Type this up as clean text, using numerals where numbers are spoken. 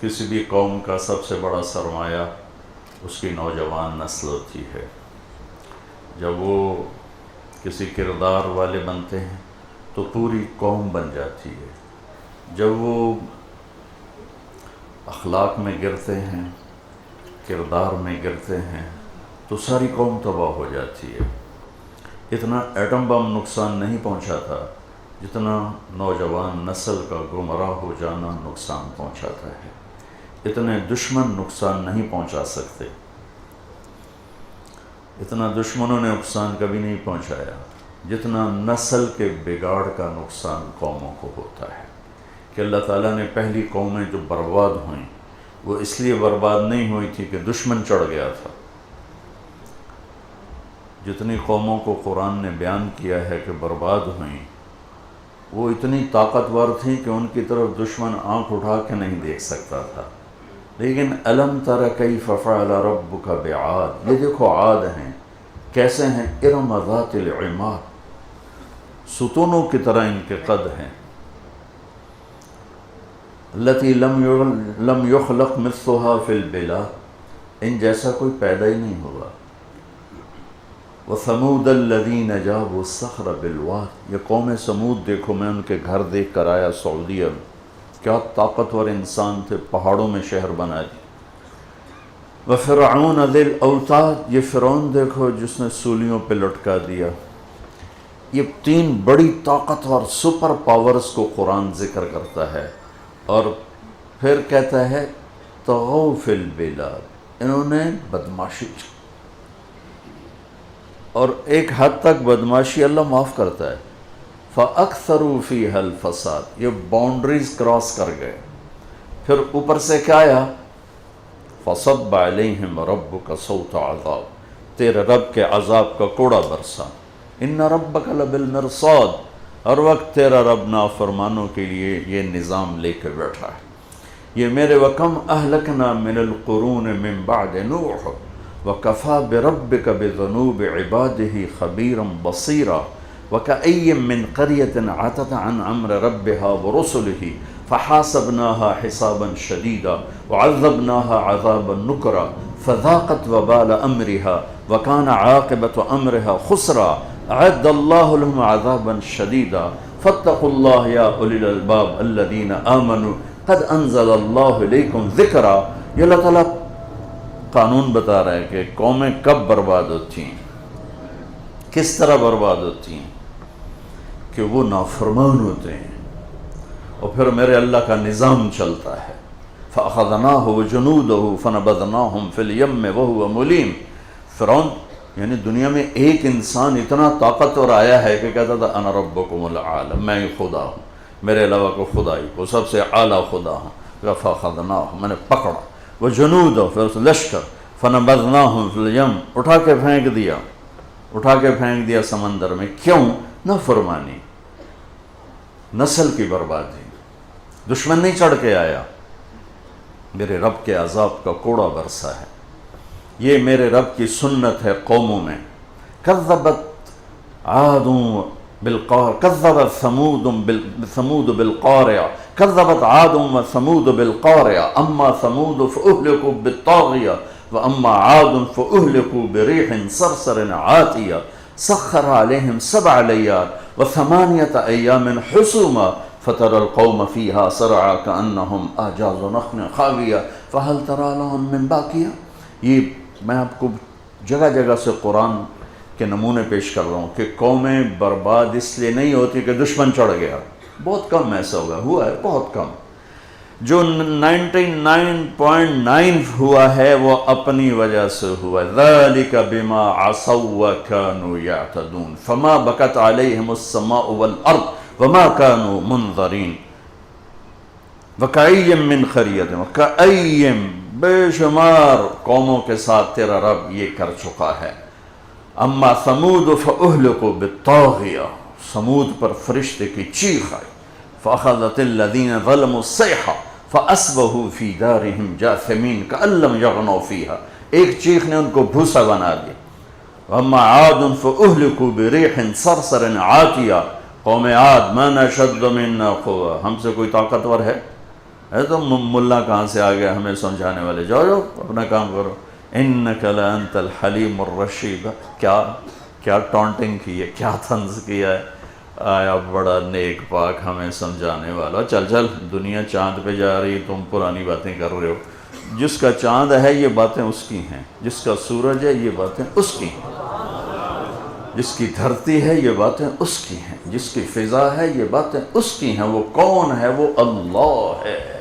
کسی بھی قوم کا سب سے بڑا سرمایہ اس کی نوجوان نسل ہوتی ہے۔ جب وہ کسی کردار والے بنتے ہیں تو پوری قوم بن جاتی ہے، جب وہ اخلاق میں گرتے ہیں، کردار میں گرتے ہیں تو ساری قوم تباہ ہو جاتی ہے۔ اتنا ایٹم بم نقصان نہیں پہنچا تھا جتنا نوجوان نسل کا گمراہ ہو جانا نقصان پہنچاتا ہے۔ اتنے دشمن نقصان نہیں پہنچا سکتے، اتنا دشمنوں نے نقصان کبھی نہیں پہنچایا جتنا نسل کے بگاڑ کا نقصان قوموں کو ہوتا ہے۔ کہ اللہ تعالیٰ نے پہلی قومیں جو برباد ہوئیں وہ اس لیے برباد نہیں ہوئی تھی کہ دشمن چڑھ گیا تھا۔ جتنی قوموں کو قرآن نے بیان کیا ہے کہ برباد ہوئیں، وہ اتنی طاقتور تھیں کہ ان کی طرف دشمن آنکھ اٹھا کے نہیں دیکھ سکتا تھا۔ لیکن الم تر کیف فعل ربک بعاد، یہ دیکھو عاد ہیں کیسے ہیں، ارم ذات العماد، ستونوں کی طرح ان کے قد ہیں، التی لم یخلق مثلها فی البلاد، ان جیسا کوئی پیدا ہی نہیں ہوا۔ وثمود الذین جابوا الصخر بالواد، یہ قوم سمود دیکھو، میں ان کے گھر دیکھ کر آیا سعودیہ میں، کیا طاقتور انسان تھے، پہاڑوں میں شہر بنا دی۔ وفرعون ذی الاوتاد، یہ فرعون دیکھو جس نے سولیوں پہ لٹکا دیا۔ یہ تین بڑی طاقتور سپر پاورز کو قرآن ذکر کرتا ہے، اور پھر کہتا ہے طغوا فی البلاد، انہوں نے بدماشی، اور ایک حد تک بدماشی اللہ معاف کرتا ہے، فَأَكْثَرُوا فِيهَا الْفَسَادِ، یہ باؤنڈریز کراس کر گئے۔ پھر اوپر سے کیا آیا، فَصَبَّ عَلَيْهِمْ رَبُّكَ صَوْتَ عَذَابٍ، تیرے رب کے عذاب کا کوڑا برسا۔ إِنَّ رَبَّكَ لَبِالْمِرْصَادِ، ہر وقت تیرا رب نافرمانوں کے لیے یہ نظام لے کے بیٹھا ہے۔ یہ میرے وَكَمْ أَهْلَكْنَا مِنَ الْقُرُونِ مِنْ بَعْدِ نُوحٍ وَكَفَى بِرَبِّكَ بِذُنُوبِ عِبَادِهِ خَبِيرًا بَصِيرًا وَكَأَيٍّ مِّن قَرْيَةٍ عَتَتْ عَنْ أَمْرِ رَبِّهَا وَرُسُلِهِ فَحَاسَبْنَاهَا حِسَابًا شَدِيدًا وَعَذَّبْنَاهَا عَذَابًا نُكْرًا فَذَاقَتْ وَبَالَ أَمْرِهَا وَكَانَ عَاقِبَةُ أَمْرِهَا خُسْرًا أَعَدَّ اللَّهُ لَهُمْ عَذَابًا شَدِيدًا فَاتَّقُوا اللَّهَ يَا أُولِي الْأَلْبَابِ الَّذِينَ آمَنُوا قَدْ أَنزَلَ اللَّهُ إِلَيْكُمْ ذِكْرًا۔ یہ اللہ تعالیٰ قانون بتا رہا ہے کہ قومیں کب برباد ہوتی ہیں، کس طرح برباد ہوتی ہیں، کہ وہ نافرمان ہوتے ہیں اور پھر میرے اللہ کا نظام چلتا ہے۔ فَأَخَذْنَاهُ وَجُنُودَهُ فَنَبَذْنَاهُمْ فِي الْيَمِّ وَهُوَ مُلِيمٌ، فرعون یعنی دنیا میں ایک انسان اتنا طاقتور آیا ہے کہ کہتا تھا انا ربکم العالی، میں خدا ہوں، میرے علاوہ کو خدائی کو سب سے اعلیٰ خدا ہوں۔ فَأَخَذْنَاهُ، میں نے پکڑا، وَجُنُودَهُ، پھر اس لشکر، فَنَبَذْنَاهُمْ فِي الْيَمِّ، اٹھا کے پھینک دیا سمندر میں۔ کیوں؟ نافرمانی، نسل کی بربادی، دشمن نہیں چڑھ کے آیا، میرے رب کے عذاب کا کوڑا برسا ہے۔ یہ میرے رب کی سنت ہے قوموں میں۔ کذبت عاد بالقارعہ، کذبت ثمود بالقارعہ، کذبت عاد وثمود بالقارعہ، اما ثمود فأهلكوا بالطاغیہ واما عاد فأهلكوا بريح صرصر عاتیہ سخر علیہم 7 لیال و8 ایام حسوما فترى القوم فيها صرعا كأنهم أعجاز نخل خاویہ فهل ترى لهم من باقیہ۔ یہ میں آپ کو جگہ جگہ سے قرآن کے نمونے پیش کر رہا ہوں کہ قومیں برباد اس لیے نہیں ہوتی کہ دشمن چڑھ گیا، بہت کم ایسا ہوا ہے بہت کم۔ جو 99.9 ہوا ہے وہ اپنی وجہ سے ہوا ہے۔ ذَلِكَ بِمَا عَصَوْا وَكَانُوا يَعْتَدُونَ فَمَا بَكَتْ عَلَيْهِمُ السَّمَاءُ وَالْأَرْضُ وَمَا كَانُوا مُنظَرِينَ وَكَأَيٍّ مِّن قَرْيَةٍ، وَكَأَيٍّ، بے شمار قوموں کے ساتھ تیرا رب یہ کر چکا ہے۔ اما ثمود فأهلكوا بالطاغیہ، سمود پر فرشتے کی چیخ آئی، فأخذت الذین ظلموا الصیحہ فأصبحوا فی دارہم جاثمین کأن لم یغنوا فیہا، ایک چیخ نے ان کو بھوسا بنا دیا۔ اما عاد فأهلكوا بريح صرصر عاتیہ، قوم عاد من اشد منا قوة، ہم سے کوئی طاقتور ہے؟ تو ملا کہاں سے آ گیا ہمیں سمجھانے والے، جاؤ جاؤ اپنا کام کرو، انک لانت الحلیم الرشید. کیا ٹونٹنگ کی ہے، کیا طنز کیا ہے. آیا بڑا نیک پاک ہمیں سمجھانے والا. چل چل دنیا چاند پہ جا رہی، تم پرانی باتیں کر رہے ہو. جس کا چاند ہے یہ باتیں اس کی ہیں، جس کا سورج ہے یہ باتیں اس کی ہیں، جس کی دھرتی ہے یہ باتیں اس کی ہیں، جس کی فضا ہے یہ باتیں اس کی ہیں. وہ کون ہے؟ وہ اللہ ہے.